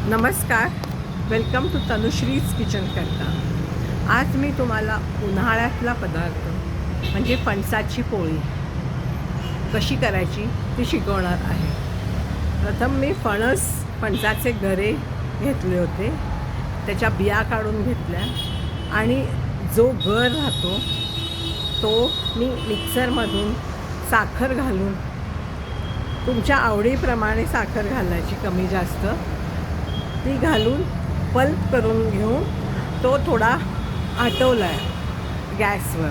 नमस्कार, welcome to Tanushree's kitchen करता। आज मी तुम्हाला उन्हाळ्यातला पदार्थ म्हणजे फणसाची पोळी कशी करायची ती शिकवणार आहे। प्रथम मी फणसाचे गरे घेतले होते, त्याच्या बिया काढून घेतल्या आणि जो गर राहतो तो मी मिक्सरमधून साखर घालून, तुमच्या आवडीप्रमाणे साखर घालायची कमी जास्त, ती घालून पल्प करून घेऊन तो थोडा आटवला आहे गॅसवर।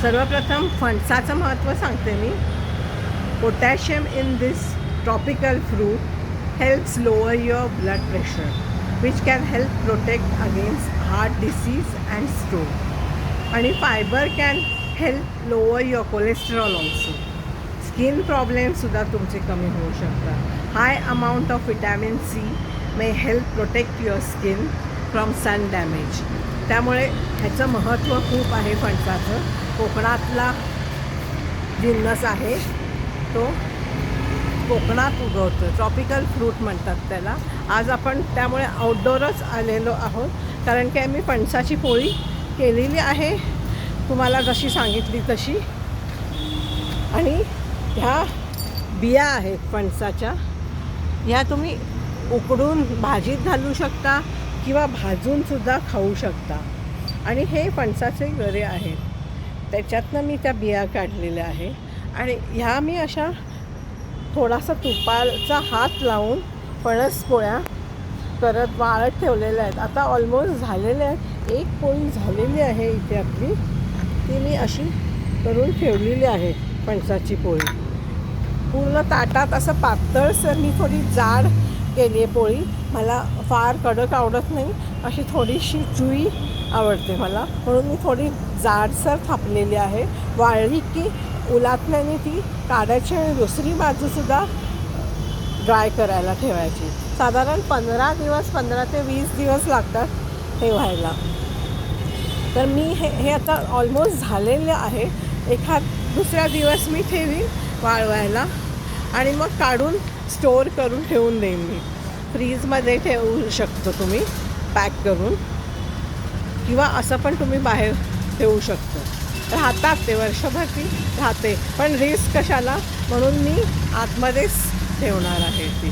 सर्वप्रथम फणसाचं महत्त्व सांगते मी। Potassium in this tropical fruit helps lower your blood pressure which can help protect against heart disease and stroke, आणि fibre can help lower your cholesterol also. Skin प्रॉब्लेमसुद्धा तुमचे कमी होऊ शकतात। High amount of vitamin C may help protect your skin from sun damage. त्यामुळे ह्याचं महत्त्व खूप आहे। फणसाचं कोकणातला जिन्नस आहे, तो कोकणात उगवतो, ट्रॉपिकल फ्रूट म्हणतात त्याला। आज आपण त्यामुळे आउटडोअरच आलेलो आहोत, कारण की मी फणसाची पोळी केलेली आहे तुम्हाला जशी सांगितली तशी। आणि ह्या बिया आहेत फणसाच्या, ह्या तुम्ही उकडून भाजीत घालू शकता किंवा भाजूनसुद्धा खाऊ शकता। आणि हे फणसाचे गरे आहेत, त्याच्यातनं मी त्या बिया काढलेल्या आहे आणि ह्या मी अशा थोडासा तुपाचा हात लावून फणस पोळ्या करत वाळत ठेवलेल्या आहेत। आता ऑलमोस्ट झालेल्या आहेत, एक पोळी झालेली आहे इथे आपली, ती मी अशी करून ठेवलेली आहे फणसाची पोळी। पूर्ण ताटात असं पातळसर मी थोडी जाड केली आहे पोळी, मला फार कडक आवडत नाही, अशी थोडीशी जुई आवडते मला, म्हणून मी थोडी जाडसर थापलेली आहे। वाळली की उलाटण्याने ती काढायची आणि दुसरी बाजूसुद्धा ड्राय करायला ठेवायची। साधारण 15 ते 20 दिवस लागतात हे व्हायला। तर मी हे आता ऑलमोस्ट झालेलं आहे। दुसरा दिवस मी ठेवीन वाळवायला आणि मग काढून स्टोअर करून ठेवून देईन मी। फ्रीजमध्ये ठेवू शकतो तुम्ही पॅक करून, किंवा असं पण तुम्ही बाहेर ठेवू शकतो। राहतात ते वर्षभर, ती राहते, पण रिस्क कशाला म्हणून मी आतमध्येच ठेवणार आहे ती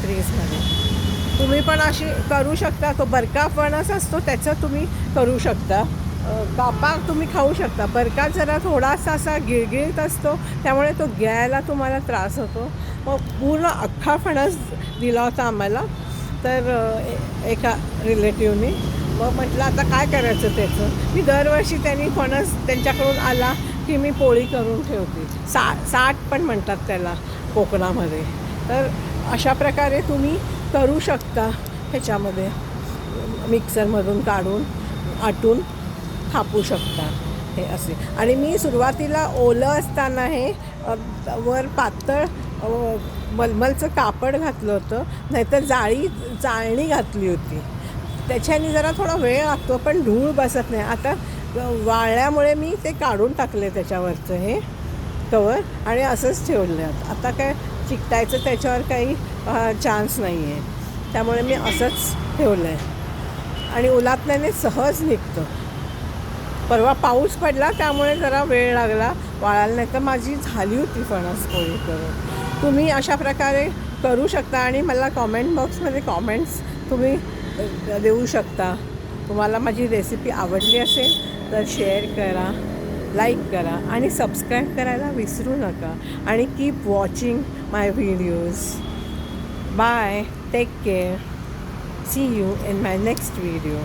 फ्रीजमध्ये। तुम्ही पण अशी करू शकता। तो बरका फणस असतो त्याचं तुम्ही करू शकता, कापा तुम्ही खाऊ शकता। बरका जरा थोडासा असा गिळगिळीत असतो, त्यामुळे तो गिळायला तुम्हाला त्रास होतो। मग पूर्ण अख्खा फणस दिला होता आम्हाला तर एका रिलेटिव्हने, मग म्हटलं आता काय करायचं त्याचं। मी दरवर्षी त्यांनी फणस त्यांच्याकडून आला की मी पोळी करून ठेवते। साठ पण म्हणतात त्याला कोकणामध्ये। तर अशा प्रकारे तुम्ही करू शकता, ह्याच्यामध्ये मिक्सरमधून काढून आटून थापू शकता हे असे। आणि मी सुरुवातीला ओलं असताना हे वर पातळ मलमलचं कापड घातलं होतं, नाहीतर चाळणी घातली होती, त्याच्याने जरा थोडा वेळ लागतो पण धूळ बसत नाही। आता वाळल्यामुळे मी ते काढून टाकले त्याच्यावरचं हे कवर आणि असंच ठेवलं आहे। आता काय चिकटायचं त्याच्यावर काही चान्स नाही आहे, त्यामुळे मी असंच ठेवलं आहे आणि उलाटण्याने सहज निघतं। परवा पाऊस पडला त्यामुळे जरा वेळ लागला वाळायला, नाही तर माझी झाली होती फणस पोळी करून। तुम्ही अशा प्रकारे करू शकता आणि मला कॉमेंट बॉक्समध्ये कॉमेंट्स तुम्ही देऊ शकता। तुम्हाला माझी रेसिपी आवडली असेल तर शेअर करा, लाईक करा आणि सबस्क्राईब करायला विसरू नका। आणि keep watching my videos. Bye, take care, see you in my next video.